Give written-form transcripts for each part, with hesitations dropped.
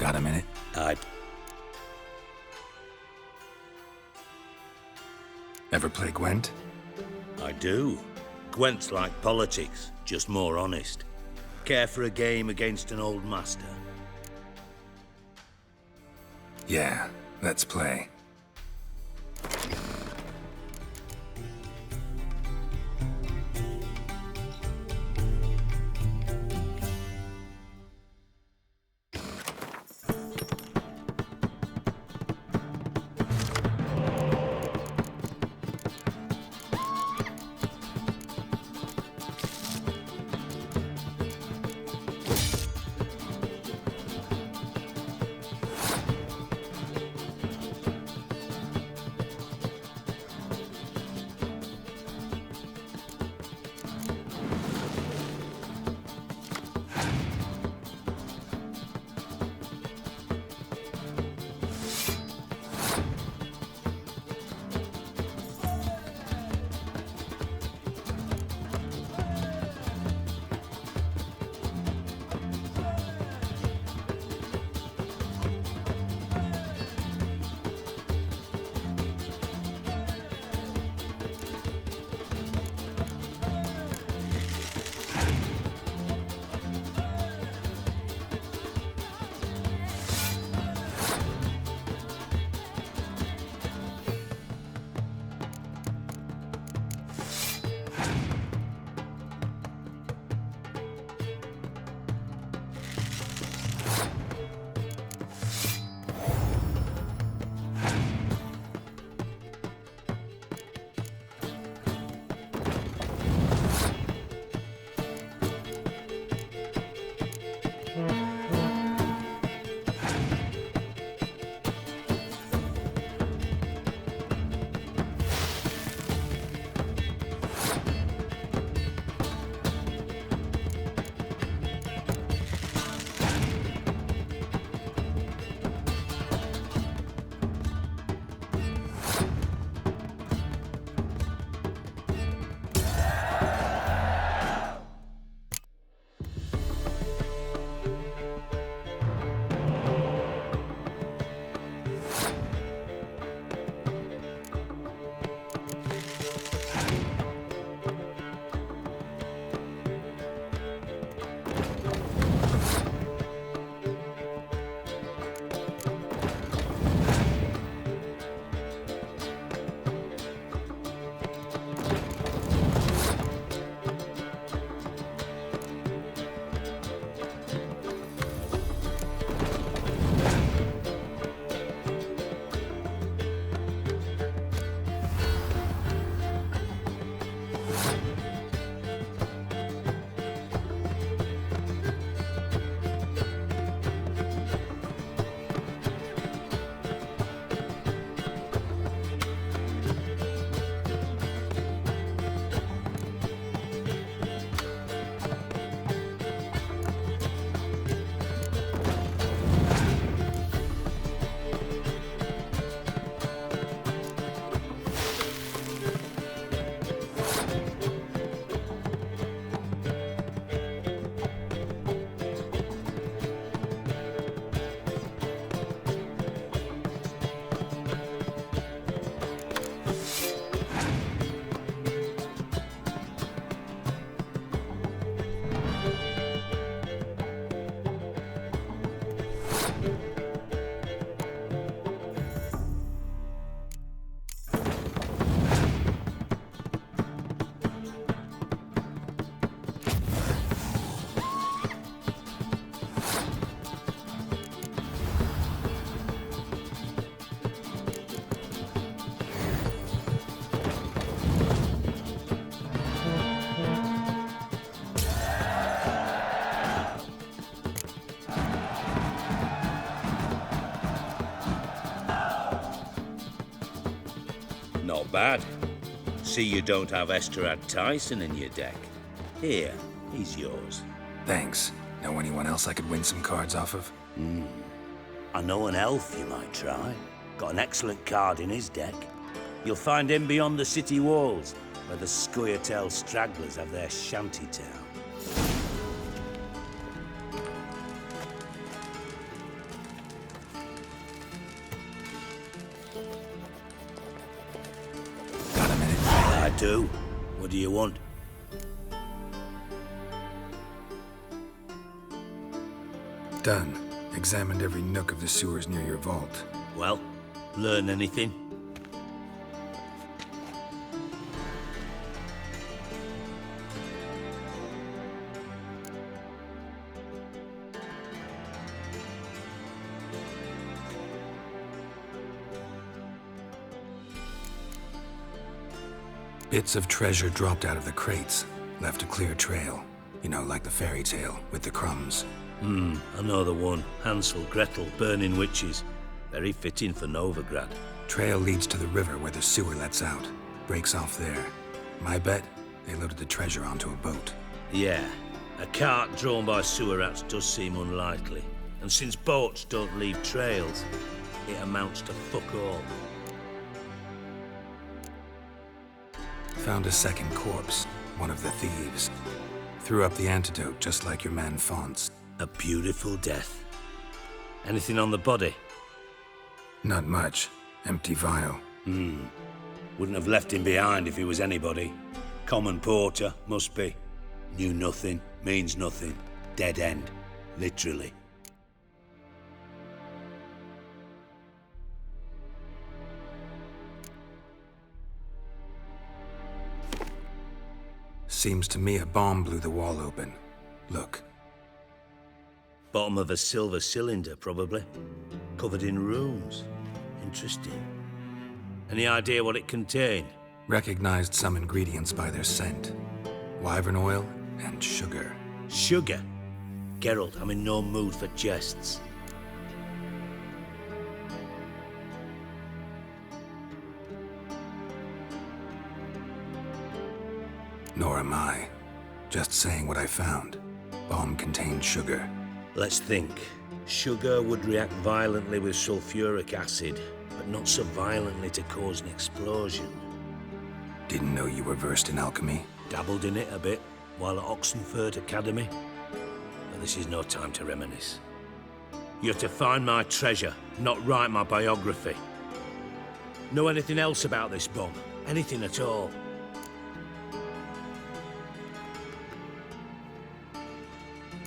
Got a minute? I... Ever play Gwent? I do. Gwent's like politics, just more honest. Care for a game against an old master? Yeah, let's play. Not bad. See you don't have Esterad Tyson in your deck. Here, he's yours. Thanks. Know anyone else I could win some cards off of? I know an elf you might try. Got an excellent card in his deck. You'll find him beyond the city walls, where the Scoia'tael stragglers have their shanty town. do. What do you want? Done. Examined every nook of the sewers near your vault. Well, learn anything? Bits of treasure dropped out of the crates. Left a clear trail. You know, like the fairy tale, with the crumbs. I know the one. Hansel, Gretel, burning witches. Very fitting for Novigrad. Trail leads to the river where the sewer lets out. Breaks off there. My bet, they loaded the treasure onto a boat. Yeah, a cart drawn by sewer rats does seem unlikely. And since boats don't leave trails, it amounts to fuck all. Found a second corpse, one of the thieves. Threw up the antidote just like your man Fonts. A beautiful death. Anything on the body? Not much. Empty vial. Wouldn't have left him behind if he was anybody. Common porter, must be. Knew nothing, means nothing. Dead end. Literally. Seems to me a bomb blew the wall open. Look. Bottom of a silver cylinder, probably. Covered in runes. Interesting. Any idea what it contained? Recognized some ingredients by their scent. Wyvern oil and sugar. Sugar? Geralt, I'm in no mood for jests. Nor am I. Just saying what I found. Bomb contained sugar. Let's think. Sugar would react violently with sulfuric acid, but not so violently to cause an explosion. Didn't know you were versed in alchemy. Dabbled in it a bit while at Oxenford Academy. But this is no time to reminisce. You're to find my treasure, not write my biography. Know anything else about this bomb? Anything at all?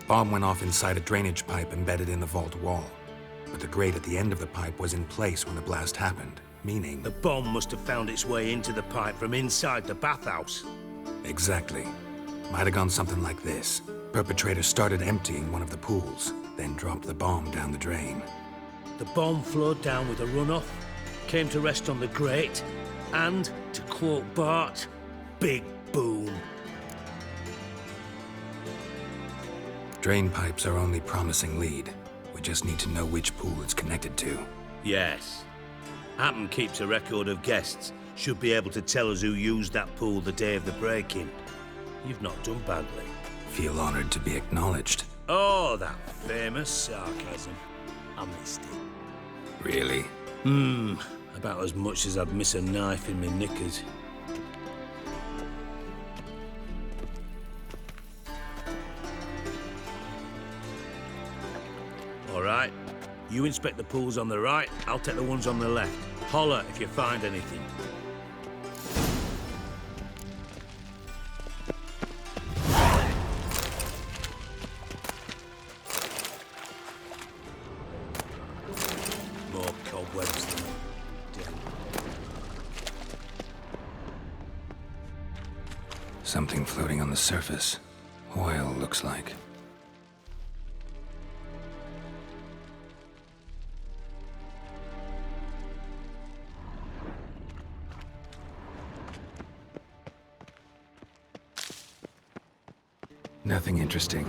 Bomb went off inside a drainage pipe embedded in the vault wall. But the grate at the end of the pipe was in place when the blast happened, meaning... The bomb must have found its way into the pipe from inside the bathhouse. Exactly. Might have gone something like this. Perpetrator started emptying one of the pools, then dropped the bomb down the drain. The bomb flowed down with a runoff, came to rest on the grate, and, to quote Bart, big boom. Drain pipes are only promising lead. We just need to know which pool it's connected to. Yes. Hammond keeps a record of guests. Should be able to tell us who used that pool the day of the break-in. You've not done badly. Feel honored to be acknowledged. Oh, that famous sarcasm. I missed it. Really? About as much as I'd miss a knife in my knickers. All right. You inspect the pools on the right, I'll take the ones on the left. Holler if you find anything. More cobwebs than dead. Something floating on the surface. Oil, looks like. Nothing interesting.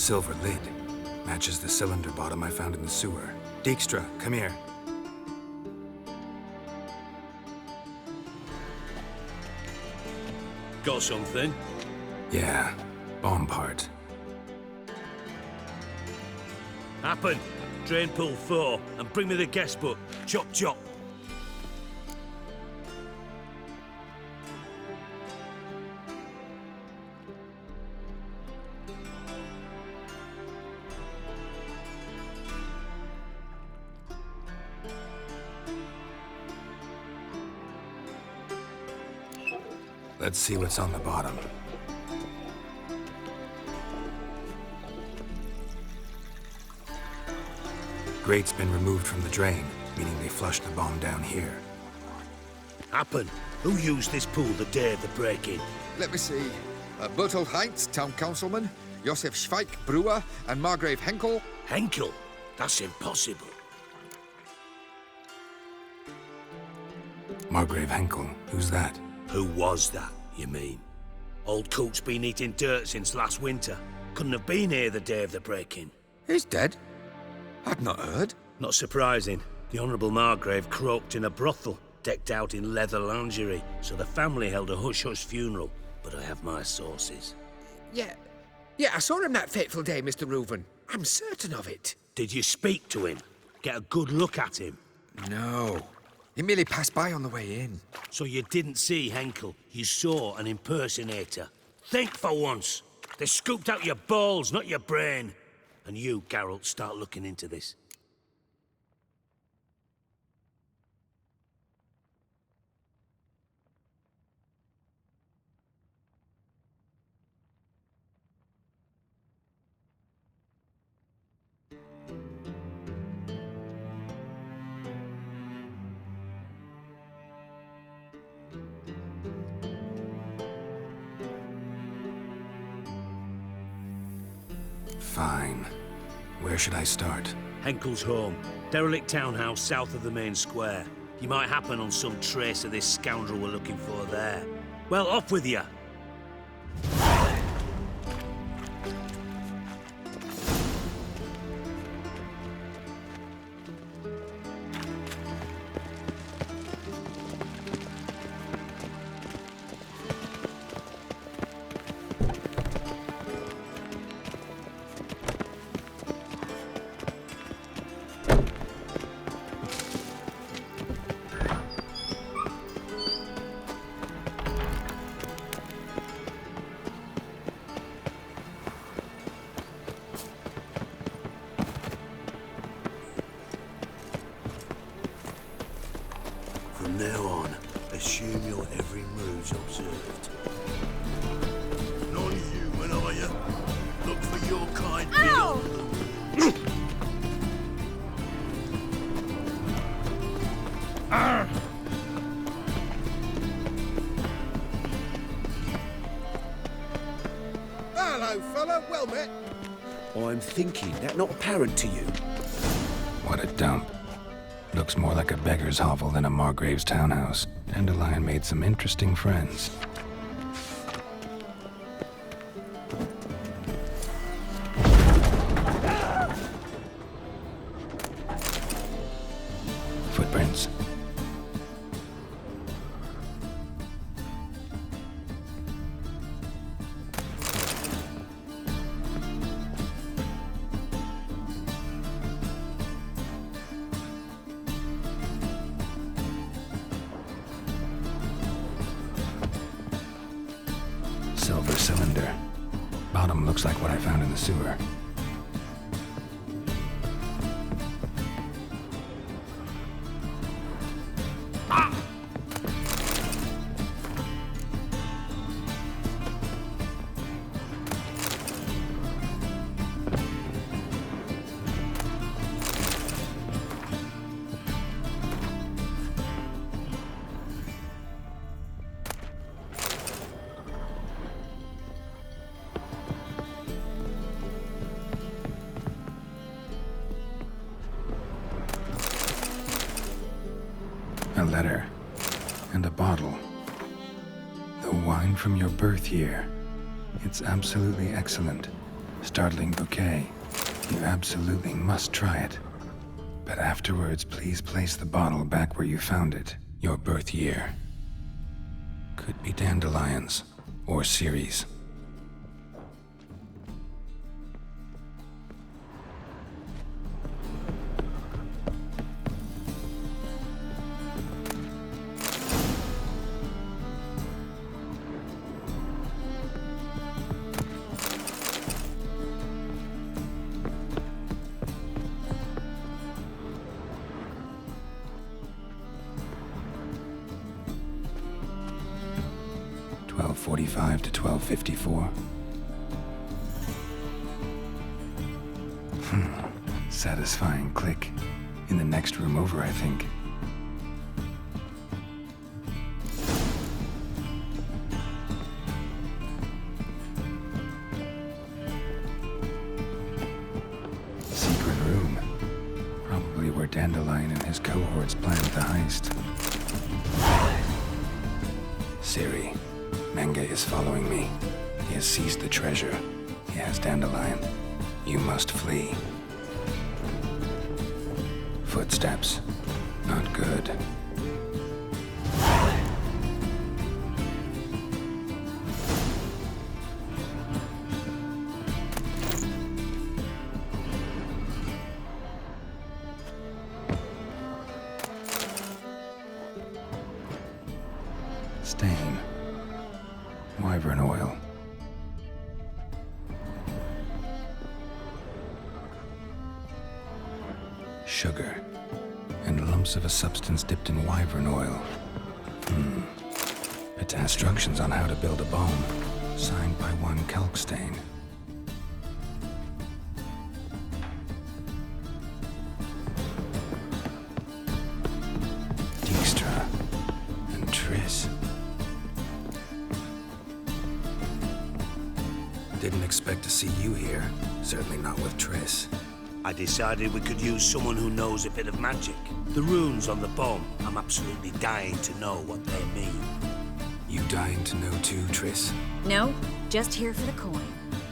Silver lid. Matches the cylinder bottom I found in the sewer. Dijkstra, come here. Got something? Yeah, bomb part. Happen. Drain pool 4, and bring me the guest book. Chop chop. Let's see what's on the bottom. Grate's been removed from the drain, meaning they flushed the bomb down here. Happen. Who used this pool the day of the break-in? Let me see. Bertold Heinz, town councilman, Josef Schweik, brewer, and Margrave Henkel. Henkel? That's impossible. Margrave Henkel, who's that? Who was that, you mean? Old Coot's been eating dirt since last winter. Couldn't have been here the day of the break-in. He's dead? I'd not heard. Not surprising. The Honourable Margrave croaked in a brothel, decked out in leather lingerie, so the family held a hush-hush funeral. But I have my sources. Yeah, I saw him that fateful day, Mr. Reuven. I'm certain of it. Did you speak to him? Get a good look at him? No. He merely passed by on the way in. So you didn't see Henkel, you saw an impersonator. Think for once. They scooped out your balls, not your brain. And you, Geralt, start looking into this. Fine. Where should I start? Henkel's home. Derelict townhouse south of the main square. You might happen on some trace of this scoundrel we're looking for there. Well, off with you. From now on, assume your every move's observed. Non-human, are you? Look for your kind. Ow! Hello, fella. Well met. I'm thinking that not apparent to you. What a dump. Looks more like a beggar's hovel than a Margrave's townhouse. Dandelion made some interesting friends. Footprints. Silver cylinder. Bottom looks like what I found in the sewer. A letter. And a bottle. The wine from your birth year. It's absolutely excellent. Startling bouquet. You absolutely must try it. But afterwards, please place the bottle back where you found it. Your birth year. Could be dandelions. Or Ceres. .45 to 12:54. Satisfying click. In the next room over, I think. Secret room. Probably where Dandelion and his cohorts planned the heist. Ciri. Menge is following me. He has seized the treasure. He has Dandelion. You must flee. Footsteps. Not good. Stain. Wyvern oil. Sugar. And lumps of a substance dipped in wyvern oil. It's instructions on how to build a bomb. Signed by one Kalkstein. Dijkstra. And Triss. Didn't expect to see you here. Certainly not with Triss. I decided we could use someone who knows a bit of magic. The runes on the bomb, I'm absolutely dying to know what they mean. You dying to know too, Triss? No, just here for the coin.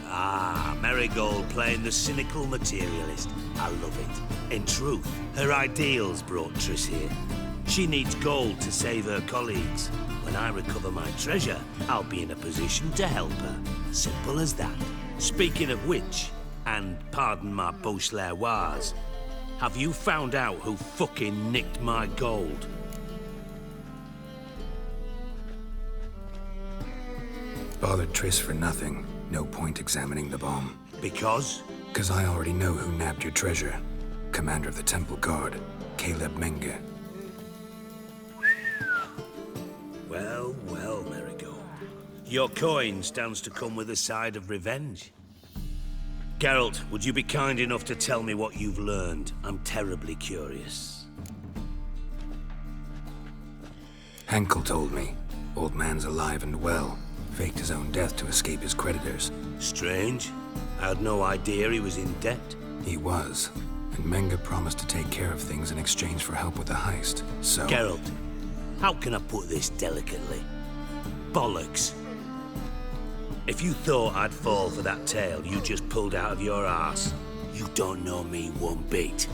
Ah, Marigold playing the cynical materialist. I love it. In truth, her ideals brought Triss here. She needs gold to save her colleagues. When I recover my treasure, I'll be in a position to help her. Simple as that. Speaking of which, and pardon my Beauclervoise, have you found out who fucking nicked my gold? Bothered Triss for nothing. No point examining the bomb. Because? 'Cause I already know who nabbed your treasure. Commander of the Temple Guard, Caleb Menge. Well, well, Marigold. Your coin stands to come with a side of revenge. Geralt, would you be kind enough to tell me what you've learned? I'm terribly curious. Henkel told me. Old man's alive and well. Faked his own death to escape his creditors. Strange. I had no idea he was in debt. He was. And Menge promised to take care of things in exchange for help with the heist. So... Geralt, how can I put this delicately? Bollocks. If you thought I'd fall for that tale you just pulled out of your arse, you don't know me one bit.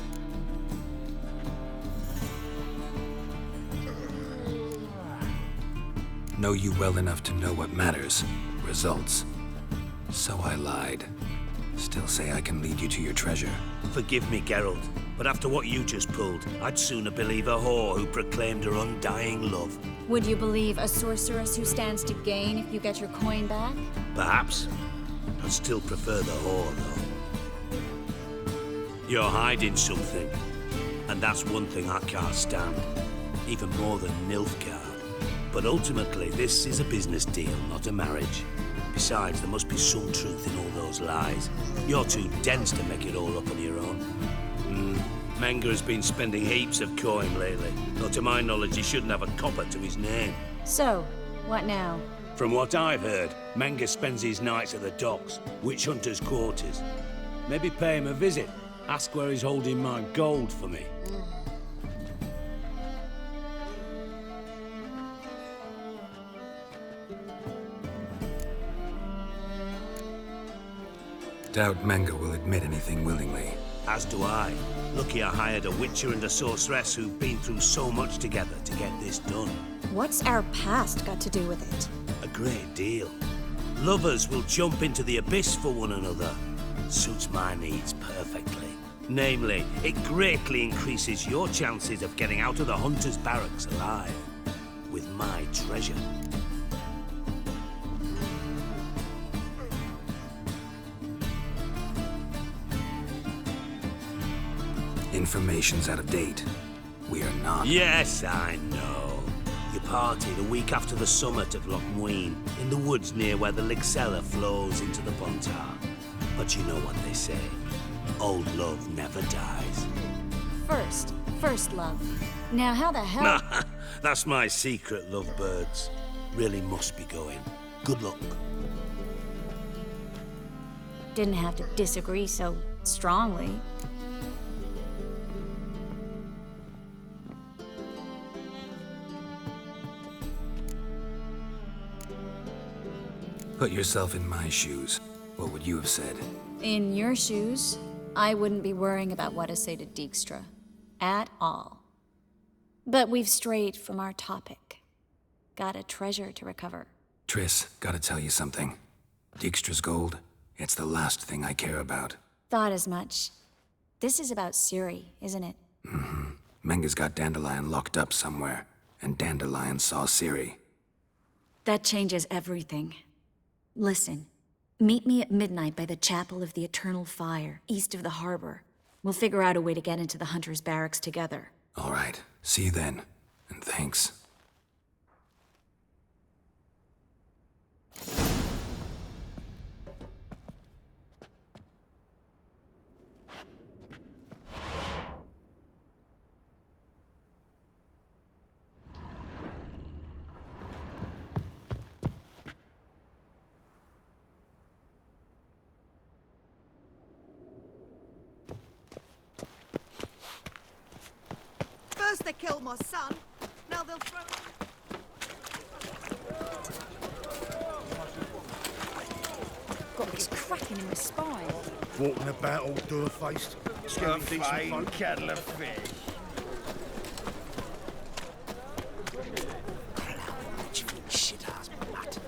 Know you well enough to know what matters. Results. So I lied. Still say I can lead you to your treasure. Forgive me, Geralt, but after what you just pulled, I'd sooner believe a whore who proclaimed her undying love. Would you believe a sorceress who stands to gain if you get your coin back? Perhaps. I'd still prefer the whore, though. You're hiding something, and that's one thing I can't stand. Even more than Nilfgaard. But ultimately, this is a business deal, not a marriage. Besides, there must be some truth in all those lies. You're too dense to make it all up on your own. Menge has been spending heaps of coin lately. Though to my knowledge, he shouldn't have a copper to his name. So, what now? From what I've heard, Menge spends his nights at the docks, witch hunters' quarters. Maybe pay him a visit. Ask where he's holding my gold for me. Doubt Menga will admit anything willingly. As do I. Lucky I hired a witcher and a sorceress who've been through so much together to get this done. What's our past got to do with it? A great deal. Lovers will jump into the abyss for one another. Suits my needs perfectly. Namely, it greatly increases your chances of getting out of the Hunter's barracks alive. With my treasure. Information's out of date. We are not... Yes, I know. You party the week after the summit of Loch Muin, in the woods near where the Lixella flows into the Pontar. But you know what they say. Old love never dies. First love. Now how the hell... That's my secret, lovebirds. Really must be going. Good luck. Didn't have to disagree so strongly. Put yourself in my shoes. What would you have said? In your shoes, I wouldn't be worrying about what to say to Dijkstra. At all. But we've strayed from our topic. Got a treasure to recover. Triss, gotta tell you something. Dijkstra's gold, it's the last thing I care about. Thought as much. This is about Ciri, isn't it? Mm-hmm. Menga's got Dandelion locked up somewhere, and Dandelion saw Ciri. That changes everything. Listen, meet me at midnight by the Chapel of the Eternal Fire, east of the harbor. We'll figure out a way to get into the Hunter's barracks together. All right. See you then. And thanks. First they killed my son, now they'll throw... Got this cracking in my spine. Walking about all door-faced, scaring decent folk. Kettle of fish. Shit-ass mutt.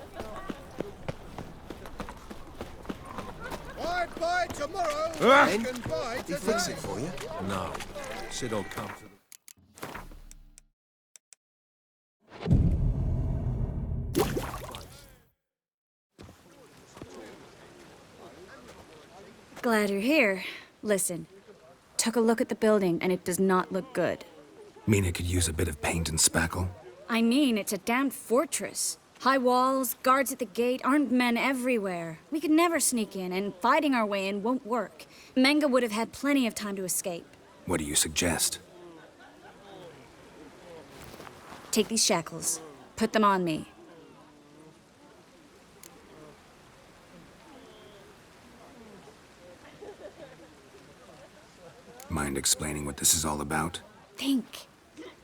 Bye tomorrow. Ben, Can buy He today. fix it for you? No. Said I'd come to the... Glad you're here. Listen, took a look at the building and it does not look good. Mean it could use a bit of paint and spackle? I mean, it's a damn fortress. High walls, guards at the gate, armed men everywhere. We could never sneak in, and fighting our way in won't work. Menga would have had plenty of time to escape. What do you suggest? Take these shackles. Put them on me. Mind explaining what this is all about? Think.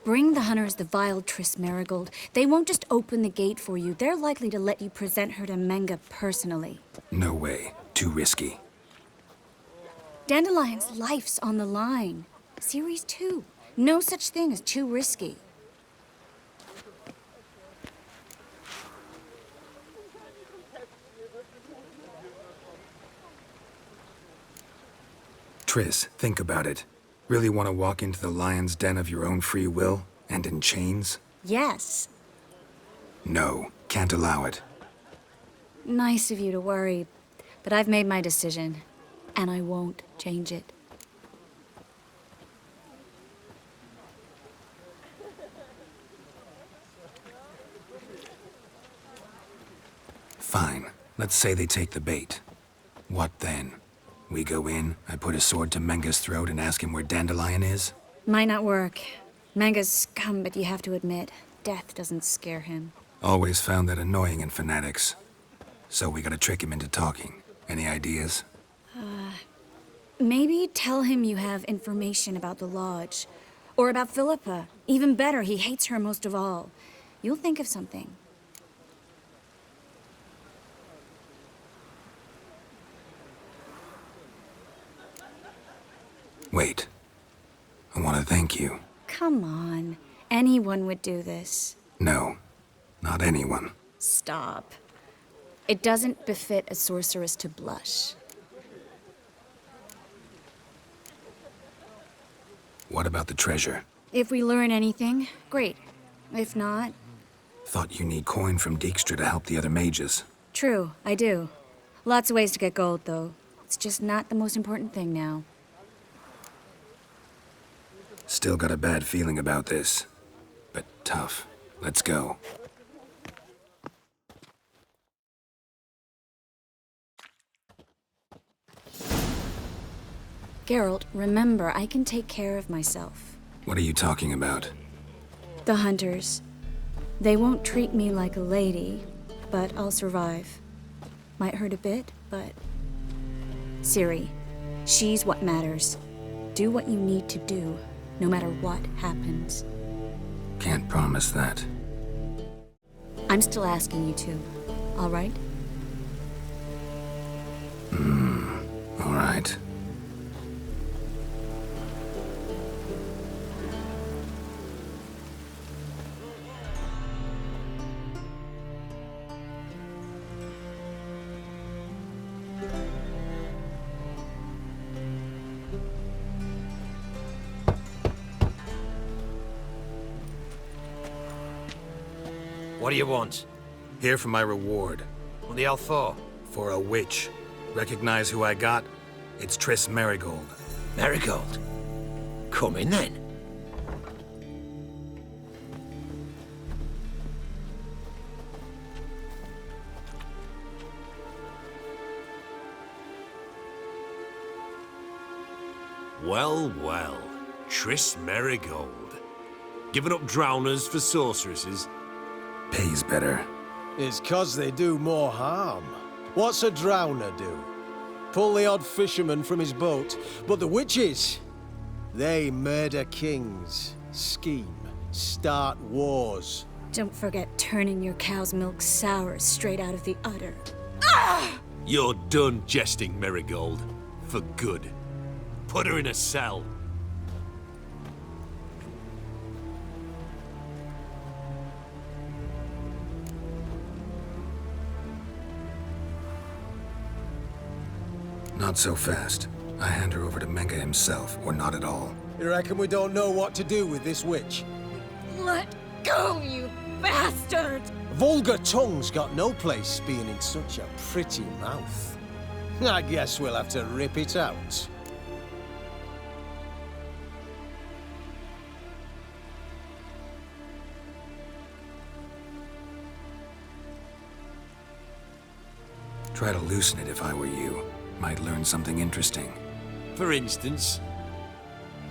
Bring the hunters the vile Triss Merigold. They won't just open the gate for you. They're likely to let you present her to Menga personally. No way. Too risky. Dandelion's life's on the line. Ciri's too. No such thing as too risky. Triss, think about it. Really want to walk into the lion's den of your own free will? And in chains? Yes. No. Can't allow it. Nice of you to worry, but I've made my decision, and I won't change it. Fine. Let's say they take the bait. What then? We go in, I put a sword to Menga's throat and ask him where Dandelion is? Might not work. Menga's scum, but you have to admit, death doesn't scare him. Always found that annoying in fanatics. So we gotta trick him into talking. Any ideas? Maybe tell him you have information about the Lodge. Or about Philippa. Even better, he hates her most of all. You'll think of something. Wait. I want to thank you. Come on. Anyone would do this. No, not anyone. Stop. It doesn't befit a sorceress to blush. What about the treasure? If we learn anything, great. If not, Thought you need coin from Dijkstra to help the other mages. true, I do. Lots of ways to get gold, though. It's just not the most important thing now. Still got a bad feeling about this. But tough. Let's go. Geralt, remember, I can take care of myself. What are you talking about? The hunters. They won't treat me like a lady, but I'll survive. Might hurt a bit, but... Ciri, she's what matters. Do what you need to do, no matter what happens. Can't promise that. I'm still asking you to, all right? All right. What do you want? Here for my reward. What the hell for? For a witch. Recognize who I got? It's Triss Merigold. Marigold. Come in then. Well, well. Triss Merigold. Giving up drowners for sorceresses? Pays better. It's 'cause they do more harm. What's a drowner do? Pull the odd fisherman from his boat. But the witches, they murder kings, scheme, start wars. Don't forget turning your cow's milk sour straight out of the udder. You're done jesting, Merigold. For good. Put her in a cell. Not so fast. I hand her over to Menge himself, or not at all. You reckon we don't know what to do with this witch? Let go, you bastard! Vulgar tongue's got no place being in such a pretty mouth. I guess we'll have to rip it out. Try to loosen it if I were you. Might learn something interesting. For instance,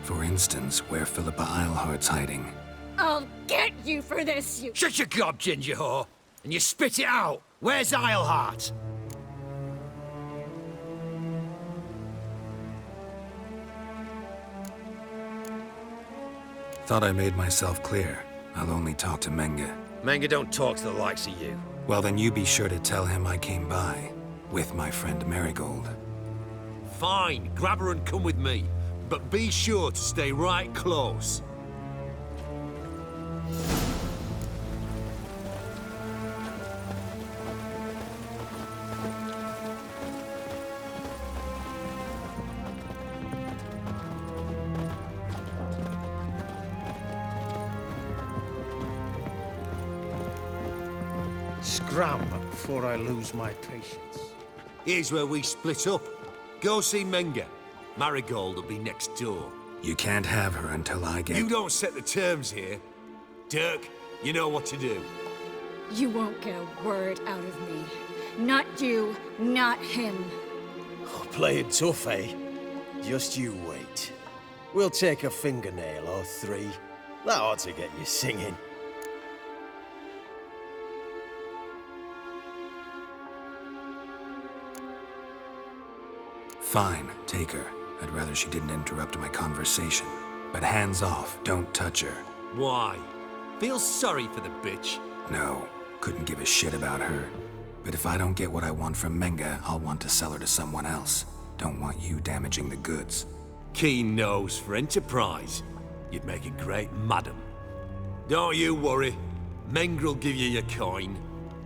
For instance, where Philippa Eilhart's hiding. I'll get you for this, you... Shut your gob, ginger whore, and you spit it out. Where's Eilhart? Thought I made myself clear. I'll only talk to Menge. Manga don't talk to the likes of you. Well, then you be sure to tell him I came by. With my friend Merigold. fine, grab her and come with me. But be sure to stay right close. Scram before I lose my patience. Here's where we split up. Go see Menge. Marigold will be next door. You can't have her until I get... You don't set the terms here. Dirk, you know what to do. You won't get a word out of me. Not you, not him. Oh, playing tough, eh? Just you wait. We'll take a fingernail or three. That ought to get you singing. Fine, take her. I'd rather she didn't interrupt my conversation. But hands off, don't touch her. Why? Feel sorry for the bitch? No, couldn't give a shit about her. But if I don't get what I want from Menge, I'll want to sell her to someone else. Don't want you damaging the goods. Keen nose for enterprise. You'd make a great madam. Don't you worry. Mengrel give you your coin,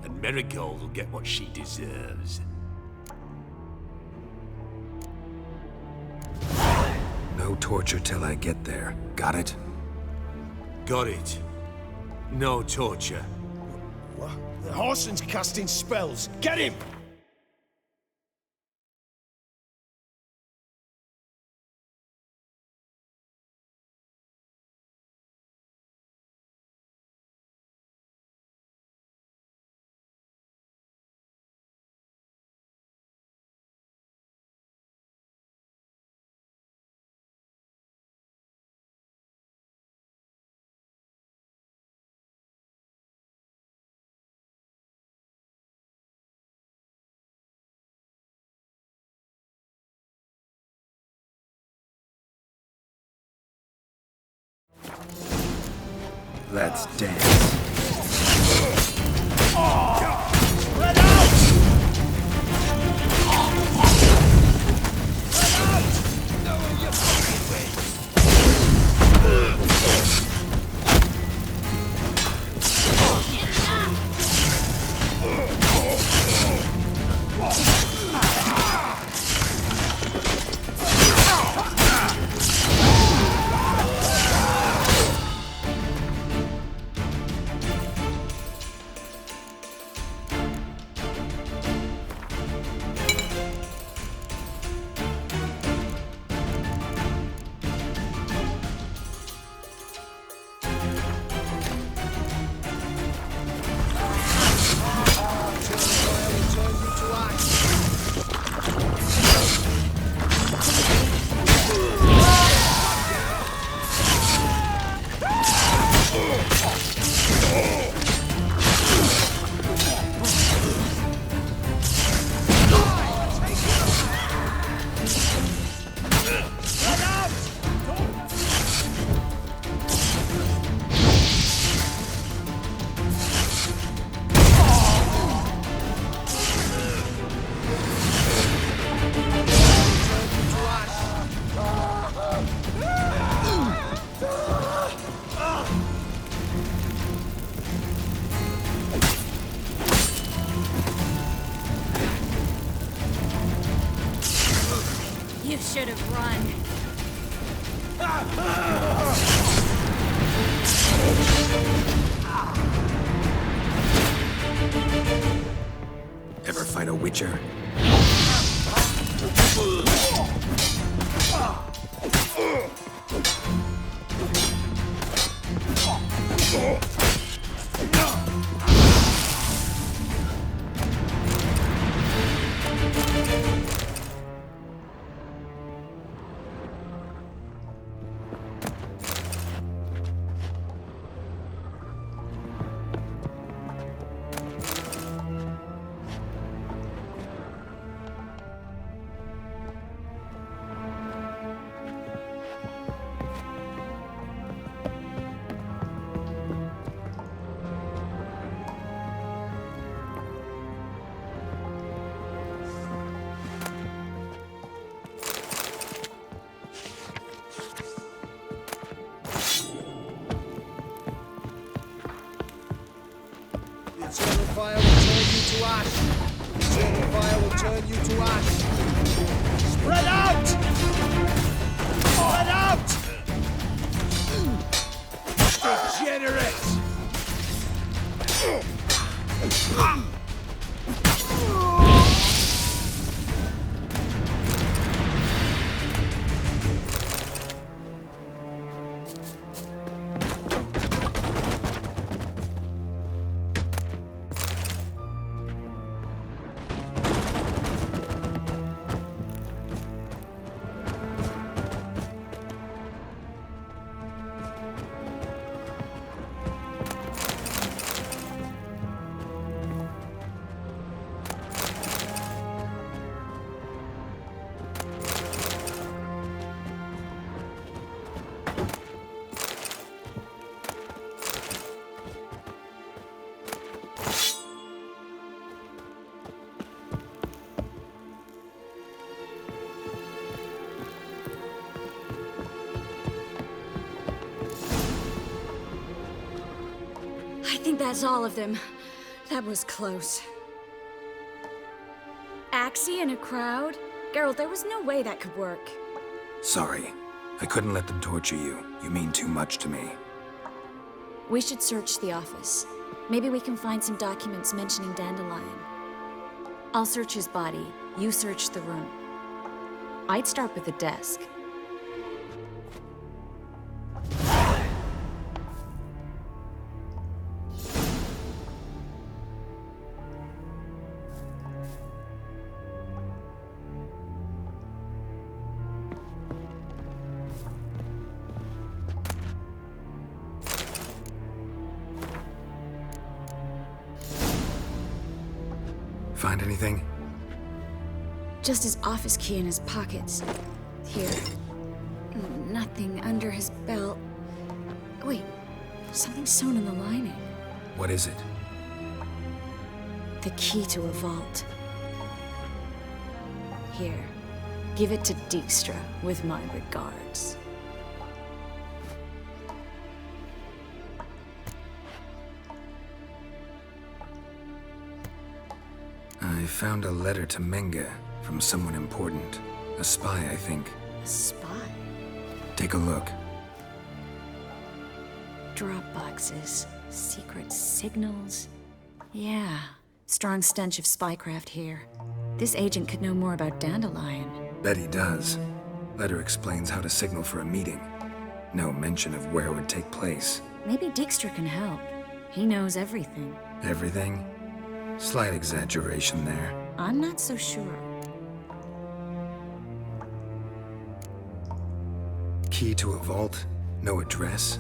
and Marigold will get what she deserves. No torture till I get there. Got it? Got it. No torture. What? The Horson's casting spells. Get him! Let's dance. You should have run. Ever fight a Witcher? Eternal fire will turn you to ash. Eternal fire will turn you to ash. Spread out! Spread out! Degenerate! think that's all of them. That was close. Axie in a crowd? Geralt, there was no way that could work. Sorry. I couldn't let them torture you. You mean too much to me. We should search the office. Maybe we can find some documents mentioning Dandelion. I'll search his body. You search the room. I'd start with the desk. Find anything? Just his office key in his pockets. Here. Nothing under his belt. Wait, something's sewn in the lining. What is it? The key to a vault. Here. Give it to Dijkstra with my regards. I found a letter to Menge from someone important. A spy, I think. A spy? Take a look. Drop boxes, secret signals. Yeah, strong stench of spycraft here. This agent could know more about Dandelion. Bet he does. Letter explains how to signal for a meeting. No mention of where it would take place. Maybe Dijkstra can help. He knows everything. Everything? Slight exaggeration there. I'm not so sure. Key to a vault? No address?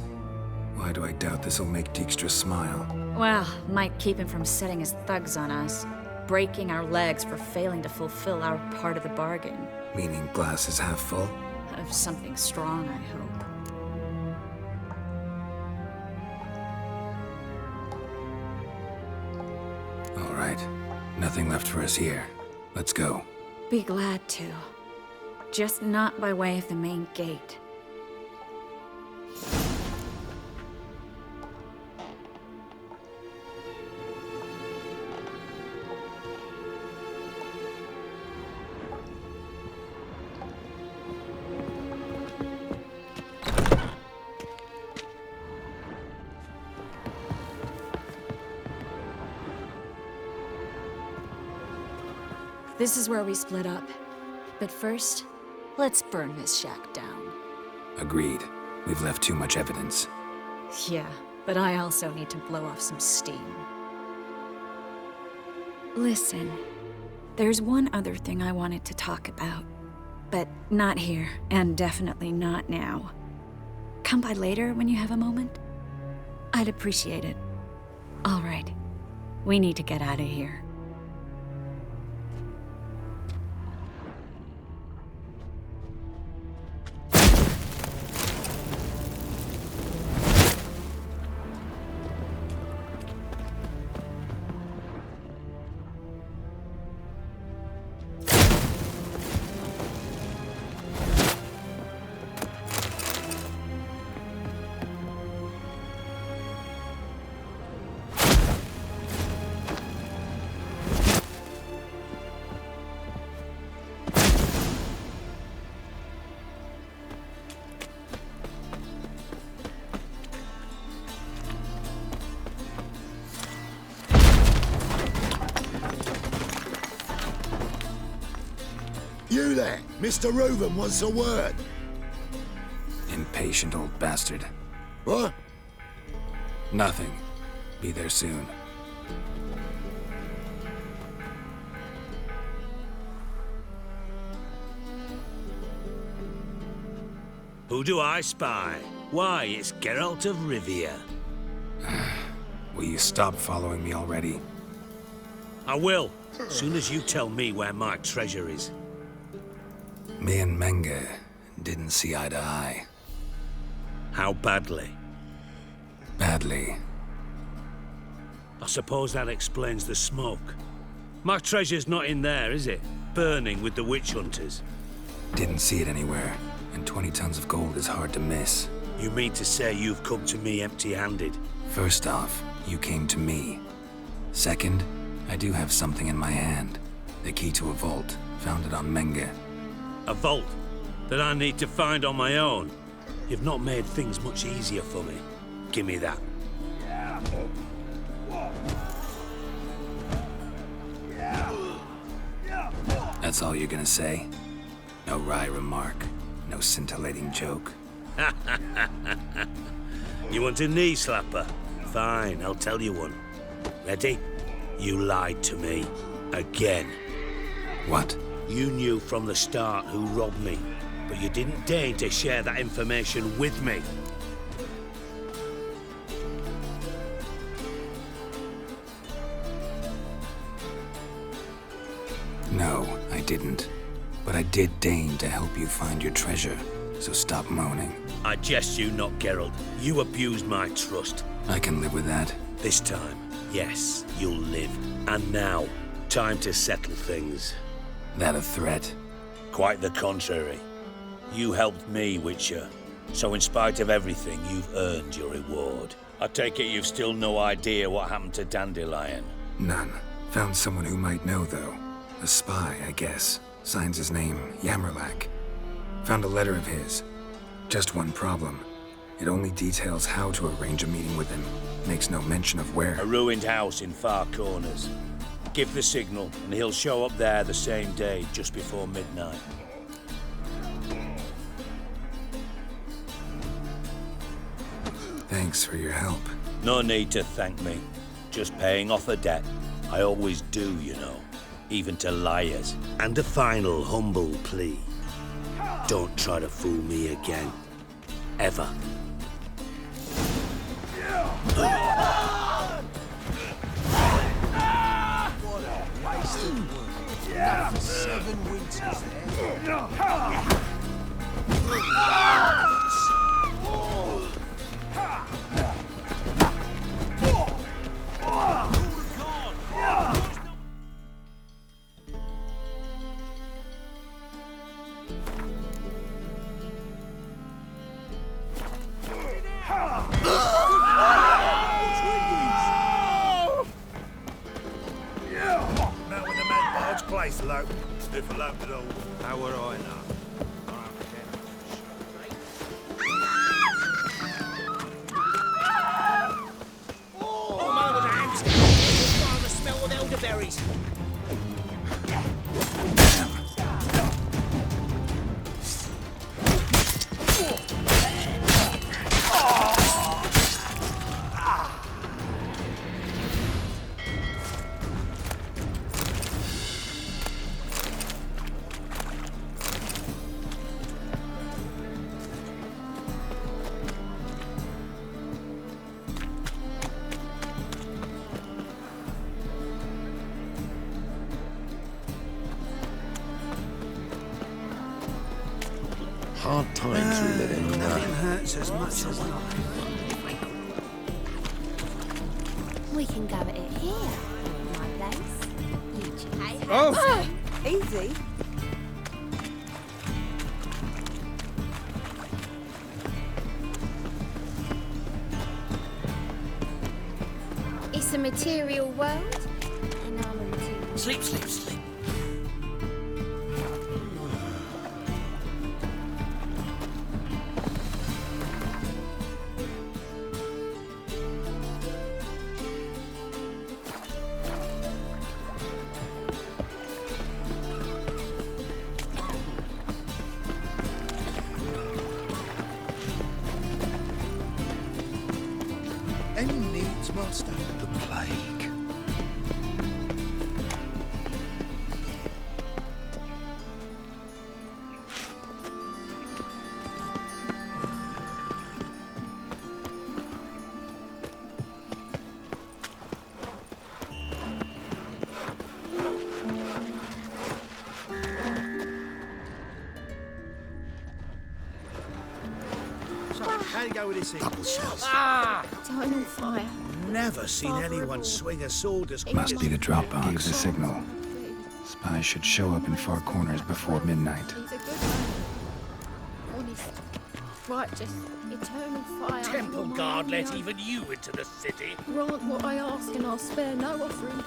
Why do I doubt this'll make Dijkstra smile? Well, might keep him from setting his thugs on us. Breaking our legs for failing to fulfill our part of the bargain. Meaning glass is half full? Of something strong, I hope. All right. Nothing left for us here. Let's go. Be glad to. Just not by way of the main gate. This is where we split up. But first, let's burn this shack down. Agreed. We've left too much evidence. Yeah, but I also need to blow off some steam. Listen, there's one other thing I wanted to talk about. But not here, and definitely not now. Come by later when you have a moment? I'd appreciate it. All right. We need to get out of here. You there, Mr. Reuven wants a word. Impatient old bastard. What? Nothing. Be there soon. Who do I spy? Why, it's Geralt of Rivia. Will you stop following me already? I will, soon as you tell me where my treasure is. Me and Menge didn't see eye to eye. How badly? Badly. I suppose that explains the smoke. My treasure's not in there, is it? Burning with the witch hunters. Didn't see it anywhere, and 20 tons of gold is hard to miss. You mean to say you've come to me empty-handed? First off, you came to me. Second, I do have something in my hand. The key to a vault, found it on Menge. A vault that I need to find on my own. You've not made things much easier for me. Give me that. That's all you're gonna say? No wry remark, no scintillating joke. You want a knee slapper? Fine, I'll tell you one. Ready? You lied to me. Again. What? You knew from the start who robbed me, but you didn't deign to share that information with me. No, I didn't. But I did deign to help you find your treasure, so stop moaning. I jest you not, Geralt. You abused my trust. I can live with that. This time, yes, you'll live. And now, time to settle things. That a threat? Quite the contrary. You helped me, Witcher. So in spite of everything, you've earned your reward. I take it you've still no idea what happened to Dandelion. None. Found someone who might know, though. A spy, I guess. Signs his name, Yammerlak. Found a letter of his. Just one problem. It only details how to arrange a meeting with him. Makes no mention of where. A ruined house in Far Corners. Give the signal, and he'll show up there the same day, just before midnight. Thanks for your help. No need to thank me. Just paying off a debt. I always do, you know. Even to liars. And a final humble plea. Don't try to fool me again. Ever. What a wasted work. Enough for 7 winters Now when the man barge place low, if a low at all. How would I know? Oh, man with a hamster! I'm the smell of elderberries. Hard times we live in. Nothing hurts as much as life. We can go at it here. My place. You choose. Oh! Easy. It's a material world, and I'm a material. Sleep, sleep, sleep. Any needs, master? The plague. So, how do you go with this thing? Double shots. Eternal fire. Never seen anyone swing a sword as quick Must as be the you drop can. box, the signal. Spies should show up in Far Corners before midnight. He's a good one. Honest. Right, just eternal fire. Temple guard let even you into the city. Grant what I ask and I'll spare no offering.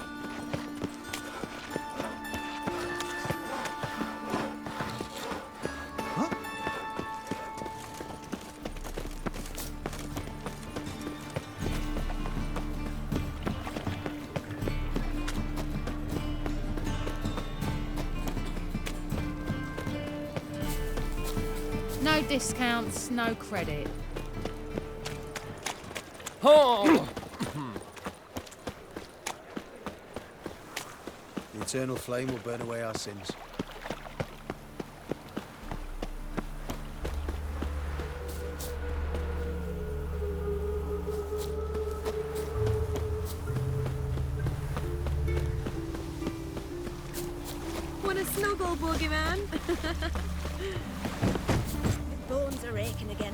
No discounts, no credit. The eternal flame will burn away our sins. Want a snuggle, boogeyman? Bones are aching again.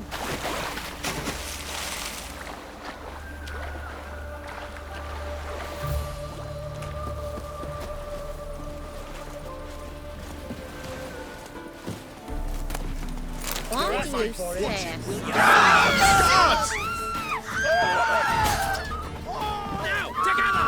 Why do you stare? Now, together!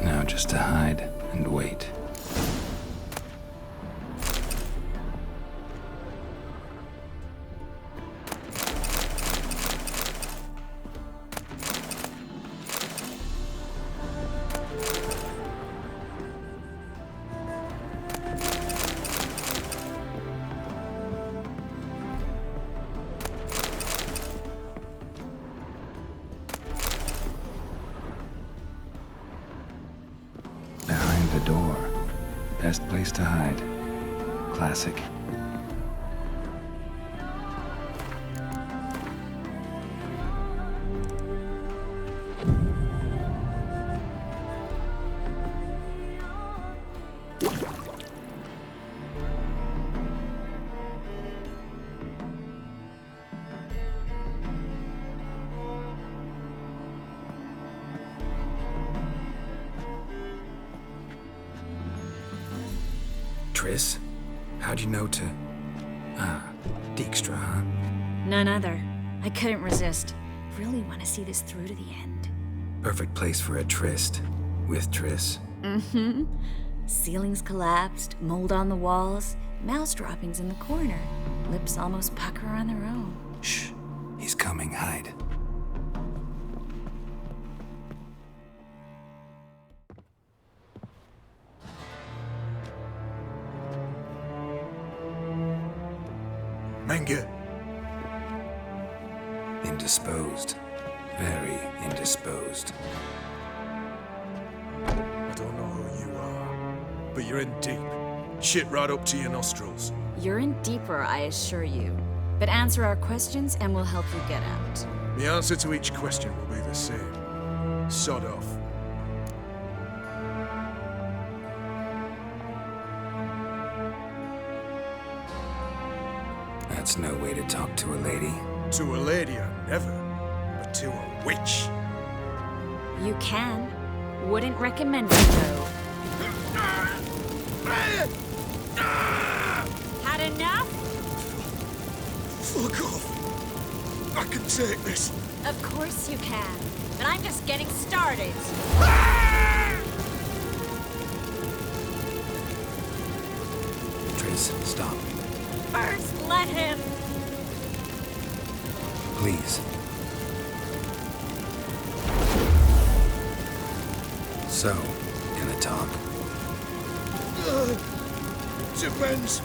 Now just to hide and wait. Behind the door. Best place to hide. Classic. Triss? How'd you know to... Dijkstra, huh? None other. I couldn't resist. Really want to see this through to the end. Perfect place for a tryst. With Triss. Mm-hmm. Ceilings collapsed, mold on the walls, mouse droppings in the corner. Lips almost pucker on their own. Shh. He's coming. Hide. Menge. Indisposed. Very indisposed. I don't know who you are, but you're in deep. Shit right up to your nostrils. You're in deeper, I assure you. But answer our questions and we'll help you get out. The answer to each question will be the same. Sod off. That's no way to talk to a lady. To a lady, I never. But to a witch. You can. Wouldn't recommend it, though. Had enough? Fuck off. I can take this. Of course you can. But I'm just getting started. Triss, stop. First, let him. Please. So, gonna talk? Depends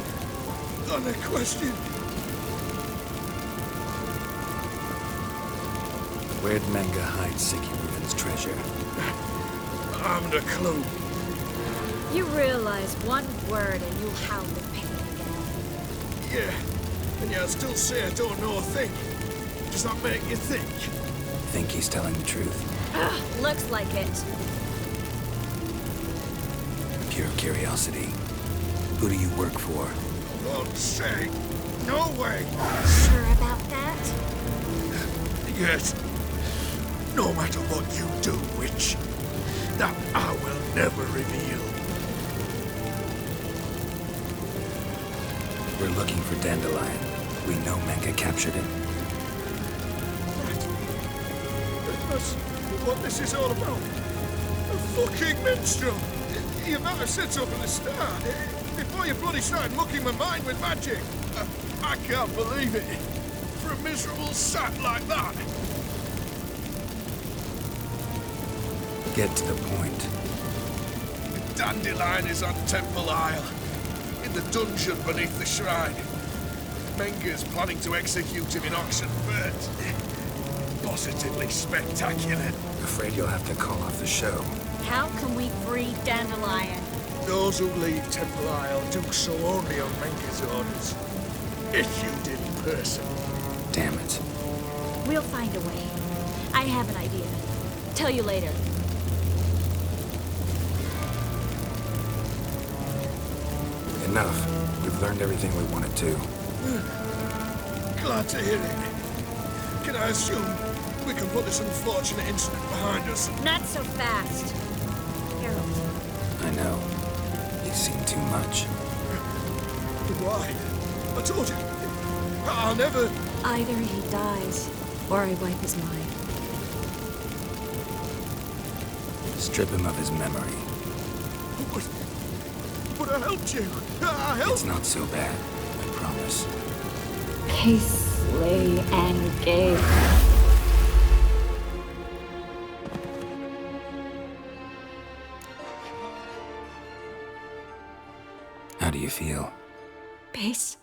on the question. Where'd Menge hide Sikiruven's treasure? I haven't a clue. You realize one word and you'll howl with pain again. Yeah, and yet I still say I don't know a thing. Does that make you think? Think he's telling the truth? Looks like it. pure curiosity. Who do you work for? God's sake! No way! Sure about that? Yes. No matter what you do, witch, that I will never reveal. We're looking for Dandelion. We know Menka captured him. That's what this is all about. A fucking minstrel! You might have said so from the start. Before you bloody started mucking my mind with magic. I can't believe it. For a miserable sat like that. Get to the point. Dandelion is on Temple Isle. In the dungeon beneath the shrine. Menga's planning to execute him in Oxenfurt. Positively spectacular. Afraid you'll have to call off the show. How can we free Dandelion? Those who leave Temple Isle do so only on Menga's orders. Issued in person. Damn it. We'll find a way. I have an idea. Tell you later. Enough. We've learned everything we wanted to. Glad to hear it. Can I assume we can put this unfortunate incident behind us? Not so fast. Harold. I know. You've seen too much. Why? I told you. I'll never... Either he dies, or I wipe his mind. Strip him of his memory. But I helped you. I helped... It's not so bad, I promise. Case, lay, and gay. How do you feel? Base.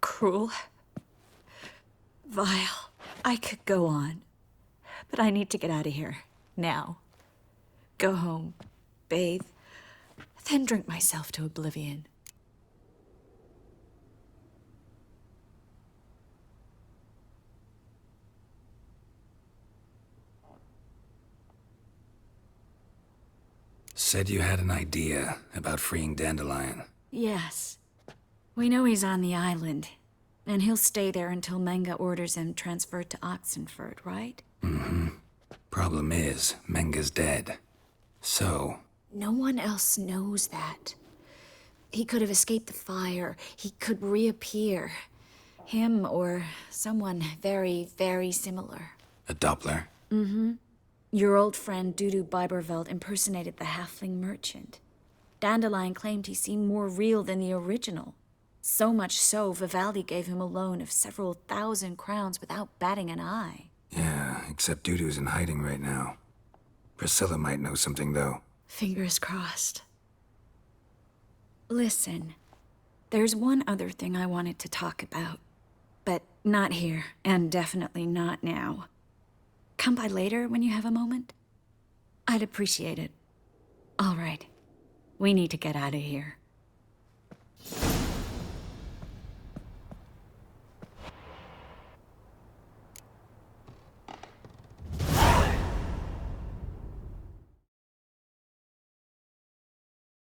Cruel. Vile. I could go on. But I need to get out of here. Now. Go home. Bathe. Then drink myself to oblivion. Said you had an idea about freeing Dandelion. Yes. We know he's on the island. And he'll stay there until Menga orders him transferred to Oxenfurt, right? Mm-hmm. Problem is, Menga's dead. So... No one else knows that. He could have escaped the fire. He could reappear. Him or someone very, very similar. A Doppler? Mm-hmm. Your old friend Dudu Biberveld impersonated the halfling merchant. Dandelion claimed he seemed more real than the original. So much so, Vivaldi gave him a loan of several thousand crowns without batting an eye. Yeah, except Dudu's in hiding right now. Priscilla might know something, though. Fingers crossed. Listen, there's one other thing I wanted to talk about. But not here, and definitely not now. Come by later when you have a moment? I'd appreciate it. All right. We need to get out of here.